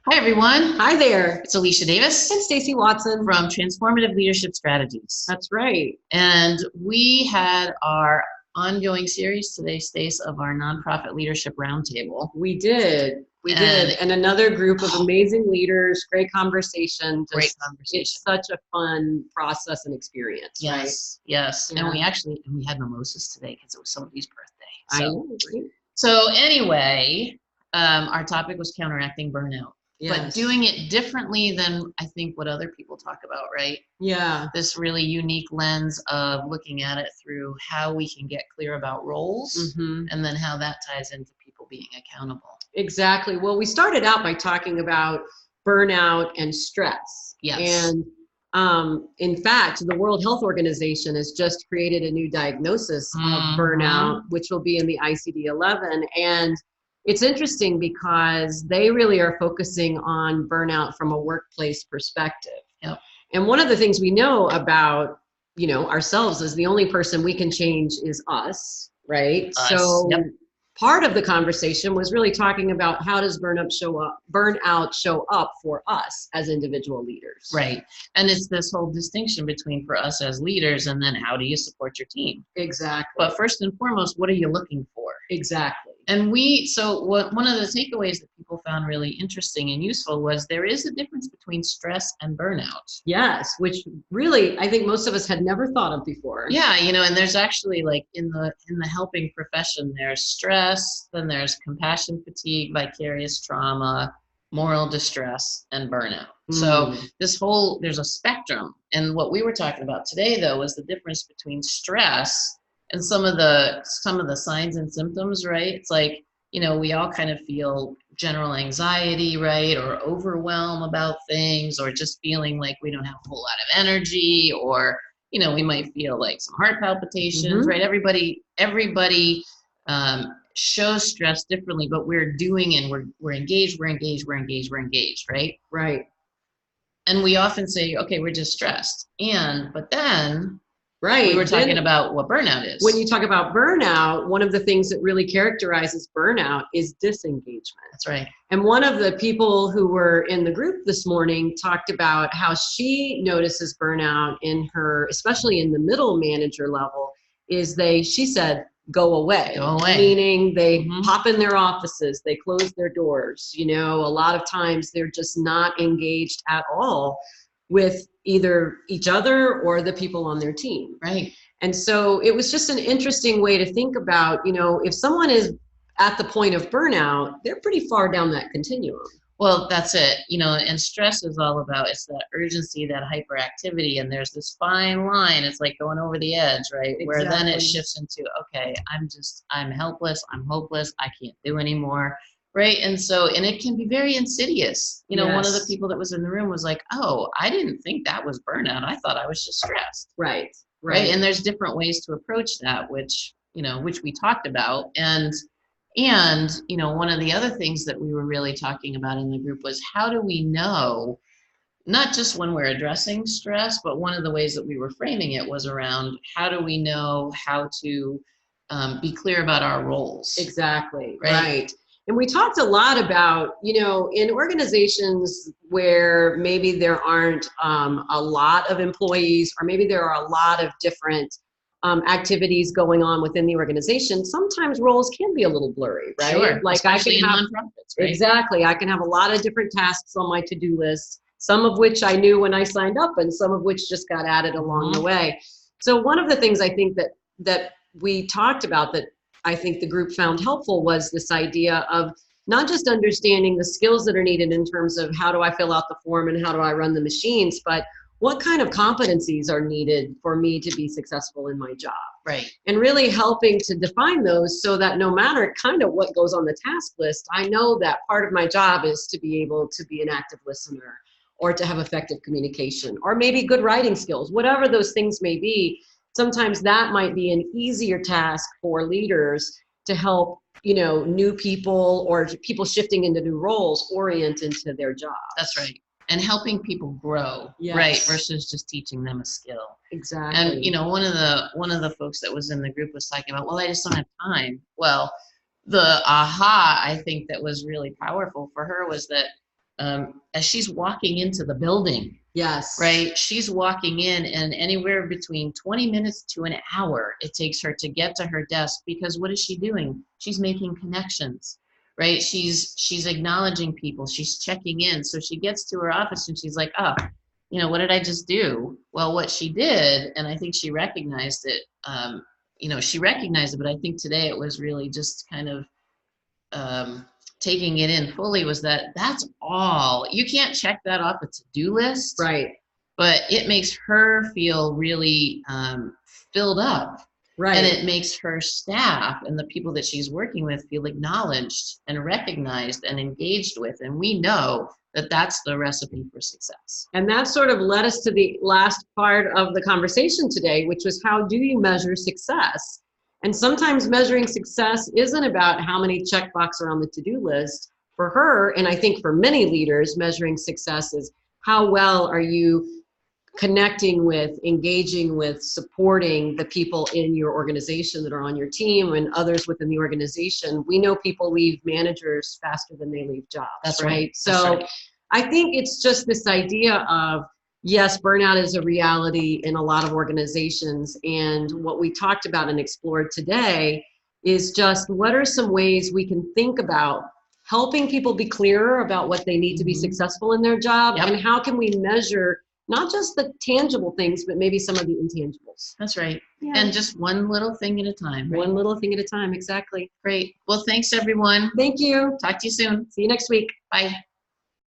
Hi, everyone. Hi there. It's Alicia Davis And Stacy Watson. from Transformative Leadership Strategies. That's right. And we had our ongoing series today, Stace, of our Nonprofit Leadership Roundtable. We did. And another group of amazing leaders, great conversation. Great conversation. It's such a fun process and experience, Yes, right? yes. Yeah. And we had mimosas today because it was somebody's birthday. I know, right? So anyway, our topic was counteracting burnout. Yes. But doing it differently than I think what other people talk about, right? Yeah. This really unique lens of looking at it through how we can get clear about roles and then how that ties into people being accountable. Exactly. Well, we started out by talking about burnout and stress. Yes. And in fact, the World Health Organization has just created a new diagnosis of burnout, which will be in the ICD-11. And it's interesting because they really are focusing on burnout from a workplace perspective. Yep. And one of the things we know about, ourselves is the only person we can change is us, right? Us. So Yep. Part of the conversation was really talking about how does burnout show up for us as individual leaders. Right. And it's this whole distinction between for us as leaders and then how do you support your team? Exactly. But first and foremost, what are you looking for? Exactly. And one of the takeaways that people found really interesting and useful was there is a difference between stress and burnout. Yes, which really I think most of us had never thought of before. Yeah, and there's actually like in the helping profession, there's stress, then there's compassion fatigue, vicarious trauma, moral distress, and burnout. So there's a spectrum. And what we were talking about today though was the difference between stress and some of the signs and symptoms, right? It's like, we all kind of feel general anxiety, right? Or overwhelm about things, or just feeling like we don't have a whole lot of energy, or, we might feel like some heart palpitations, right? Everybody shows stress differently, but we're doing and we're engaged, right? Right. And we often say, okay, we're just stressed. But then right. We were talking about what burnout is. When you talk about burnout, one of the things that really characterizes burnout is disengagement. That's right. And one of the people who were in the group this morning talked about how she notices burnout in her, especially in the middle manager level, she said, go away. Go away. Meaning they pop in their offices, they close their doors. A lot of times they're just not engaged at all with either each other or the people on their team. Right. And so it was just an interesting way to think about, if someone is at the point of burnout, they're pretty far down that continuum. Well, that's it. And stress is all about, it's that urgency, that hyperactivity, and there's this fine line. It's like going over the edge, right? Exactly. Where then it shifts into, okay, I'm helpless, I'm hopeless, I can't do anymore. Right. And it can be very insidious. Yes. One of the people that was in the room was like, oh, I didn't think that was burnout. I thought I was just stressed. Right. And there's different ways to approach that, which we talked about. And one of the other things that we were really talking about in the group was how do we know, not just when we're addressing stress, but one of the ways that we were framing it was around how do we know how to be clear about our roles. Exactly. Right. And we talked a lot about, in organizations where maybe there aren't a lot of employees, or maybe there are a lot of different activities going on within the organization, sometimes roles can be a little blurry, right? Sure. Like especially in nonprofits, right? Exactly. I can have a lot of different tasks on my to-do list, some of which I knew when I signed up and some of which just got added along the way. So one of the things I think that we talked about that I think the group found helpful was this idea of not just understanding the skills that are needed in terms of how do I fill out the form and how do I run the machines, but what kind of competencies are needed for me to be successful in my job? Right. And really helping to define those so that no matter kind of what goes on the task list, I know that part of my job is to be able to be an active listener or to have effective communication or maybe good writing skills, whatever those things may be. Sometimes that might be an easier task for leaders to help, new people or people shifting into new roles orient into their job. That's right. And helping people grow, right, versus just teaching them a skill. Exactly. And one of the folks that was in the group was talking about, well, I just don't have time. Well, the aha I think that was really powerful for her was that as she's walking into the building. Yes. Right. She's walking in, and anywhere between 20 minutes to an hour it takes her to get to her desk, because what is she doing? She's making connections. Right. She's acknowledging people. She's checking in. So she gets to her office and she's like, oh, what did I just do? Well, what she did, and I think she recognized it, she recognized it, but I think today it was really just kind of taking it in fully, was that's all. You can't check that off a to-do list. Right. But it makes her feel really filled up. Right. And it makes her staff and the people that she's working with feel acknowledged and recognized and engaged with. And we know that that's the recipe for success. And that sort of led us to the last part of the conversation today, which was, how do you measure success? And sometimes measuring success isn't about how many checkboxes are on the to-do list. For her, and I think for many leaders, measuring success is, how well are you connecting with, engaging with, supporting the people in your organization that are on your team and others within the organization. We know people leave managers faster than they leave jobs. That's right. right. So That's right. I think it's just this idea of, yes, burnout is a reality in a lot of organizations. And what we talked about and explored today is just, what are some ways we can think about helping people be clearer about what they need to be successful in their job? Yep. And how can we measure not just the tangible things, but maybe some of the intangibles? That's right. Yeah. And just one little thing at a time. Right? One little thing at a time. Exactly. Great. Well, thanks everyone. Thank you. Talk to you soon. See you next week. Bye.